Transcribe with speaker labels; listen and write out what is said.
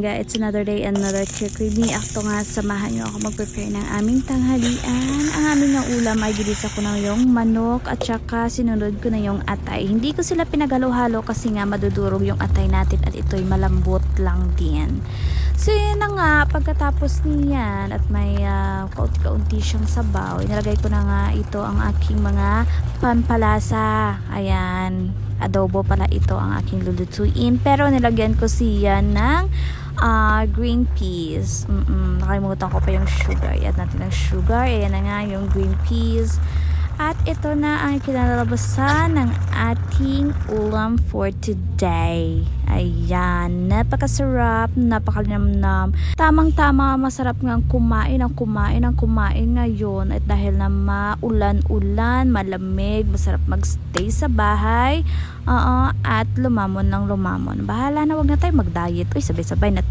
Speaker 1: It's another day, another trick with me. Ako nga, samahan nyo ako mag-prepare ng aming tanghalian. Ang aming nga ulam ay ginisa ko na yung manok at saka sinunod ko na yung atay. Hindi ko sila pinagalo-halo kasi nga madudurog yung atay natin at ito'y malambot lang din. So yun na nga, pagkatapos niyan at may kaunti-kaunti siyang sabaw, inilagay ko na nga ito ang aking mga pampalasa. Ayan, adobo pala ito ang aking lulutuin. Pero nilagyan ko siya ng green peas. Nakalimutan ko pa yung sugar. Ayan natin ng sugar. Ayan na nga yung green peas. At ito na ang kinalabasan ng ating ulam for today. Ayan, napakasarap, napakalinamnam. Tamang-tama, masarap nga kumain ngayon. At dahil na maulan-ulan, malamig, masarap magstay sa bahay. At lumamon ng lumamon. Bahala na, wag na tayo mag-diet. Uy, sabay-sabay na